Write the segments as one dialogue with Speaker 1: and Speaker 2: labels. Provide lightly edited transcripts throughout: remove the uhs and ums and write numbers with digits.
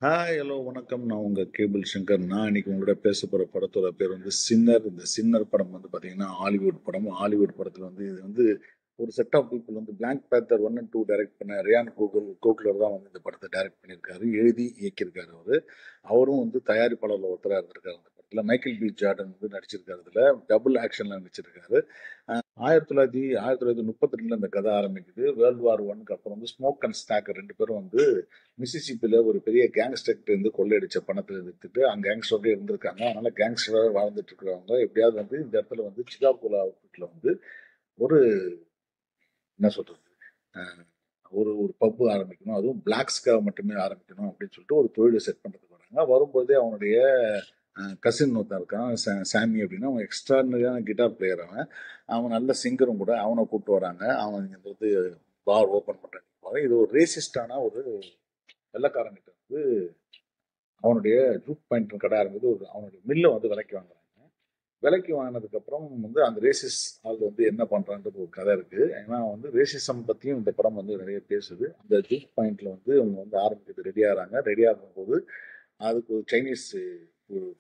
Speaker 1: Hello வணக்கம். நான் உங்க கேபிள் சங்கர். நான் இன்னைக்கு உங்களோட பேச போற படத்தோட பேர் வந்து சின்னர். இந்த சின்னர் படம் வந்து பாத்தீங்கன்னா ஹாலிவுட் படம். ஹாலிவுட் படத்துல வந்து இது வந்து ஒரு செட் ஆஃப் பீப்புள் வந்து பிளாங்க் பேத்தர் 1 அண்ட் 2 டைரக்ட் பண்ண ரியான் கோக்லர் தான் வந்து இந்த படத்தை டைரக்ட் பண்ணியிருக்காரு, எழுதி இயக்கியிருக்காரு அவரு. அவரும் வந்து தயாரிப்பாளர்ல ஒருத்தராக இருந்திருக்காரு. அந்த படத்துல மைக்கேல் பி ஜார்டன் வந்து நடிச்சிருக்காரு. இதுல டபுள் ஆக்ஷன்ல நடிச்சிருக்காரு. 1932 இந்த கதை ஆரம்பிக்குது. வேர்ல்டு வார் ஒன்க்கு அப்புறம் வந்து ஸ்மோக் அண்ட் ஸ்டாக்கர் ரெண்டு பேரும் வந்து மிசிசிப்பில ஒரு பெரிய கேங்ஸ்டர்கிட்ட இருந்து கொள்ளையடிச்ச பணத்தை வித்துட்டு அங்க கேங்ஸ்டரோட இருந்திருக்காங்க. அதனால கேங்ஸ்டராக வாழ்ந்துட்டு இருக்கிறவங்க எப்படியாவது வந்து இந்த இடத்துல வந்து சிகாகோல அவுட்ல வந்து ஒரு என்ன சொல்றது அஹ், ஒரு ஒரு பப்பு ஆரம்பிக்கணும், அதுவும் பிளாக்ஸ்க்காக மட்டுமே ஆரம்பிக்கணும் அப்படின்னு சொல்லிட்டு ஒரு தொழிலை செட் பண்றதுக்கு வராங்க. வரும்போதே அவனுடைய கசின் ஒருத்தன் இருக்கான், சாமி அப்படின்னு. அவன் எக்ஸ்ட்ரானரியான கிட்டார் பிளேயர். அவன் அவன் நல்ல சிங்கரும் கூட. அவனை கூப்பிட்டு வராங்க. அவன் இங்க வந்து பார் ஓபன் பண்றாங்க. இது ஒரு ரேசிஸ்டான ஒரு வெள்ளக்காரங்கிட்ட வந்து அவனுடைய ஜூட் பாயிண்ட் கடை ஆரம்பித்து அவனுடைய மில்லை வந்து விலைக்கு வாங்குறாங்க. விலைக்கு வாங்கினதுக்கு அப்புறம் வந்து அந்த ரேசிஸ் ஆள் வந்து என்ன பண்றான்றது ஒரு கதை இருக்கு. ஏன்னா வந்து ரேசிசம் பத்தியும் இந்த படம் வந்து நிறைய பேசுது. அந்த ஜூட் பாயிண்ட்ல வந்து அவங்க வந்து ஆரம்பிக்கிறது ரெடி ஆகிறாங்க. ரெடி ஆகும் போது அதுக்கு ஒரு சைனீஸ்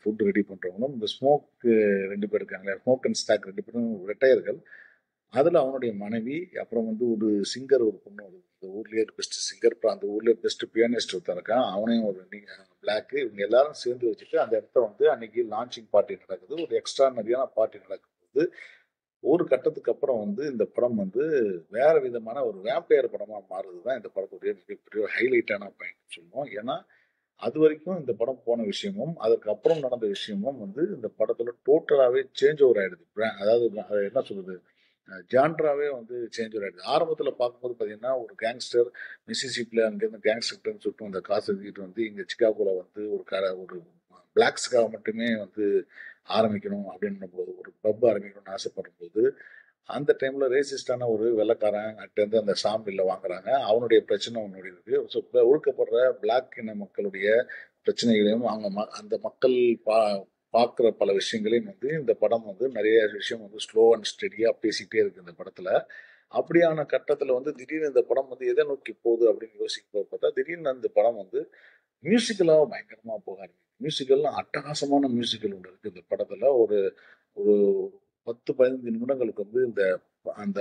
Speaker 1: ஃபுட் ரெடி பண்றவங்களும் இந்த ஸ்மோக் ரெண்டு பேர் இருக்காங்க, ஸ்மோக் அண்ட் ஸ்டாக் ரெண்டு பேரும் ரெட்டையர்கள். அதுல அவனுடைய மனைவி, அப்புறம் வந்து ஒரு சிங்கர், ஒரு பொண்ணு, இந்த ஊர்லயே பெஸ்ட் சிங்கர், அப்புறம் அந்த ஊர்லயே பெஸ்ட் பியானிஸ்ட் ஒருத்தன் இருக்கான், அவனையும் ஒரு பிளாக். இவங்க எல்லாரும் சேர்ந்து வச்சுட்டு அந்த இடத்த வந்து அன்னைக்கு லான்ச்சிங் பார்ட்டி நடக்குது. ஒரு எக்ஸ்ட்ரானரியான பார்ட்டி நடக்குது. ஒரு கட்டத்துக்கு அப்புறம் வந்து இந்த படம் வந்து வேற விதமான ஒரு வேம்பையர் படமா மாறுதுதான் இந்த படத்துடைய மிகப்பெரிய ஹைலைட்டான பாயிண்ட் சொல்லுவோம். ஏன்னா அது வரைக்கும் இந்த படம் போன விஷயமும் அதற்கு அப்புறம் நடந்த விஷயமும் வந்து இந்த படத்துல டோட்டலாவே சேஞ்ச் ஓவர் ஆயிடுது. அதாவது அது என்ன சொல்றது, ஜான்ராவே வந்து சேஞ்ச் ஓவர் ஆயிடுது. ஆரம்பத்துல பார்க்கும்போது பாத்தீங்கன்னா ஒரு கேங்ஸ்டர் மிசிசிப்பில அங்கிருந்து கேங்ஸ்டர் சுட்டும் அந்த காசு எடுத்துட்டு வந்து இங்க சிகாகோல வந்து ஒரு பிளாக்ஸ்க்காக மட்டுமே வந்து ஆரம்பிக்கணும் அப்படின்னும் போது, ஒரு பப் ஆரம்பிக்கணும்னு ஆசைப்படும் போது, அந்த டைம்ல ரேசிஸ்டான ஒரு வெள்ளக்காரன் அட்டேருந்து அந்த சாம்பிள்ல வாங்குறாங்க. அவனுடைய பிரச்சனை ஒன்று இருக்கு. ஸோ ஒடுக்கப்படுற பிளாக் இன மக்களுடைய பிரச்சனைகளையும் அவங்க அந்த மக்கள் பா பார்க்குற பல விஷயங்களையும் வந்து இந்த படம் வந்து நிறைய விஷயம் வந்து ஸ்லோ அண்ட் ஸ்டெடியா பேசிக்கிட்டே இருக்கு இந்த படத்துல. அப்படியான கட்டத்துல வந்து திடீர்னு இந்த படம் வந்து எதை நோக்கி போகுது அப்படின்னு யோசிக்கும் பார்த்தா, திடீர்னு அந்த படம் வந்து மியூசிக்கலா பயங்கரமா போக ஆரம்பிக்கும். மியூசிக்கல்லாம் அட்டகாசமான மியூசிக்கல் ஒன்று இருக்கு இந்த படத்துல. ஒரு ஒரு 10, 15 நிமிடங்களுக்கு வந்து இந்த அந்த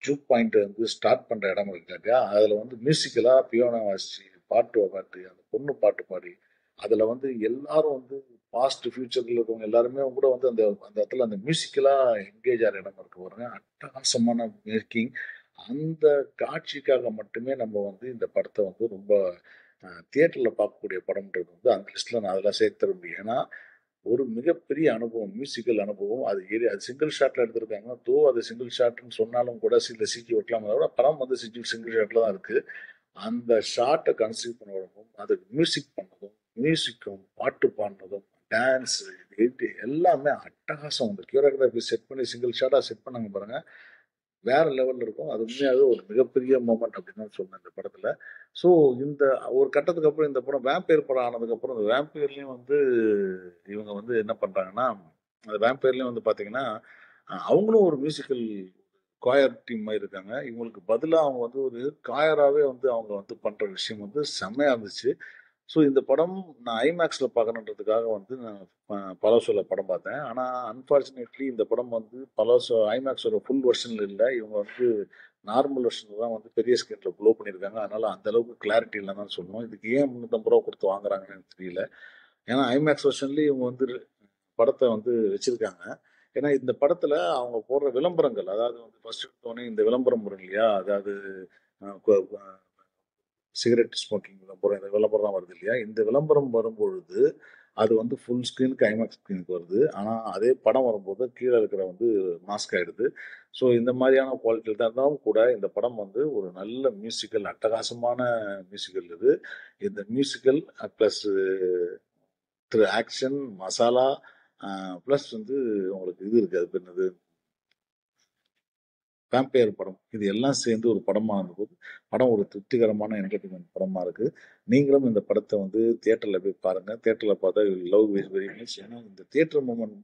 Speaker 1: ஜூக் பாயிண்ட் வந்து ஸ்டார்ட் பண்ற இடம் இருக்காங்க. அதுல வந்து மியூசிக்கலா பியானோ வாசிச்சு பாட்டு அந்த பொண்ணு பாட்டு பாடி அதுல வந்து எல்லாரும் வந்து பாஸ்ட் ஃபியூச்சர்ல இருக்கவங்க எல்லாருமே கூட வந்து அந்த அந்த இடத்துல அந்த மியூசிக்கலா என்கேஜ் ஆகிற இடம் இருக்கு பாருங்க. அட்டகாசமான மேக்கிங். அந்த காட்சிக்காக மட்டுமே நம்ம வந்து இந்த படத்தை வந்து ரொம்ப தியேட்டர்ல பார்க்கக்கூடிய படம்ன்றது வந்து அந்த லிஸ்ட்ல நான் அதெல்லாம் சேர்த்துற முடியும். ஏன்னா ஒரு மிகப்பெரிய அனுபவம், மியூசிக்கல் அனுபவம். அது சிங்கிள் ஷாட்ல எடுத்திருக்காங்க. அது சிங்கிள் ஷாட்ன்னு சொன்னாலும் கூட சில சிஜி ஒட்டலாம், விட படம் வந்து சிங்கிள் சிங்கிள் ஷாட்ல தான் இருக்கு. அந்த ஷாட்டை கன்சீவ் பண்ணதும், அதுக்கு மியூசிக் பண்ணதும், மியூசிக்கும் பாட்டு பாடினதும், டான்ஸ், எல்லாமே அட்டகாசம். அந்த கியோரியோகிராஃபி செட் பண்ணி சிங்கிள் ஷாட்டா செட் பண்ணாங்க பாருங்க, வேற லெவல்ல இருக்கும். அது உண்மையாவே ஒரு மிகப்பெரிய மொமெண்ட் அப்படின்னு தான் சொன்னேன் இந்த படத்துல. ஸோ இந்த ஒரு கட்டத்துக்கு அப்புறம் இந்த படம் வேம்பயர் படம் ஆனதுக்கு அப்புறம் இந்த வேம்பயர்லயும் வந்து இவங்க வந்து என்ன பண்றாங்கன்னா, அந்த வேம்பயர்லயும் வந்து பாத்தீங்கன்னா அவங்களும் ஒரு மியூசிக்கல் காயர் டீம் மாதிரி இருக்காங்க. இவங்களுக்கு பதிலா அவங்க வந்து ஒரு காயராவே வந்து அவங்க வந்து பண்ற விஷயம் வந்து செம்மையா இருந்துச்சு. ஸோ இந்த படம் நான் ஐமேக்ஸ்ல பார்க்கணுன்றதுக்காக வந்து நான் பலோசோல படம் பார்த்தேன். ஆனா அன்பார்ச்சுனேட்லி இந்த படம் வந்து பலோசோ ஐமேக்ஸோட ஃபுல் வெர்ஷன்ல இல்ல. இவங்க வந்து நார்மல் வெர்ஷன்ல தான் வந்து பெரிய ஸ்கிரீன்ல ப்ளோ பண்ணியிருக்காங்க. அதனால அந்த அளவுக்கு கிளாரிட்டி இல்லைன்னு தான் சொல்லணும். இதுக்கு ஏன் 350 ரூபா கொடுத்து வாங்குறாங்கன்னு எனக்கு தெரியல. ஏன்னா ஐமேக்ஸ் வெர்ஷன்லயும் இவங்க வந்து படத்தை வந்து வச்சிருக்காங்க. ஏன்னா இந்த படத்துல அவங்க போடுற விளம்பரங்கள், அதாவது வந்து ஃபர்ஸ்ட் எடுத்தோடனே இந்த விளம்பரம் வரும் இல்லையா, அதாவது சிகரெட் ஸ்மோக்கிங் விளம்பரம், இந்த விளம்பரம் வருது இல்லையா, இந்த விளம்பரம் வரும்பொழுது அது வந்து ஃபுல் ஸ்க்ரீனுக்கு ஐமேக்ஸ் ஸ்க்ரீனுக்கு வருது. ஆனால் அதே படம் வரும்போது கீழே இருக்கிற வந்து மாஸ்க் ஆயிடுது. ஸோ இந்த மாதிரியான குவாலிட்டியில் தான் இருந்தாலும் கூட இந்த படம் வந்து ஒரு நல்ல மியூசிக்கல், அட்டகாசமான மியூசிக்கல் இது. இந்த musical plus action masala plus வந்து உங்களுக்கு இது இருக்கு, அது பேர் என்னது, வேம்பயர் படம், இது எல்லாம் சேர்ந்து ஒரு படமா இருந்தபோது படம் ஒரு திருப்திகரமான என்டர்டைன்மெண்ட் படமா இருக்கு. நீங்களும் இந்த படத்தை வந்து தியேட்டர்ல போய் பாருங்க. தியேட்டர்ல பார்த்தா லவ் வெரி வெரி மச். ஏன்னா இந்த தியேட்டர் மூமெண்ட்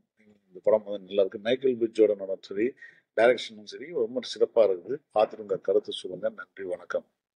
Speaker 1: இந்த படம் வந்து நல்லா இருக்கு. மைக்கேல் பி ஜோர்டனோட சரி, டைரக்ஷனும் சரி ரொம்ப சிறப்பா இருக்குது. பார்த்துட்டு உங்க கருத்து சொல்லுங்க. நன்றி, வணக்கம்.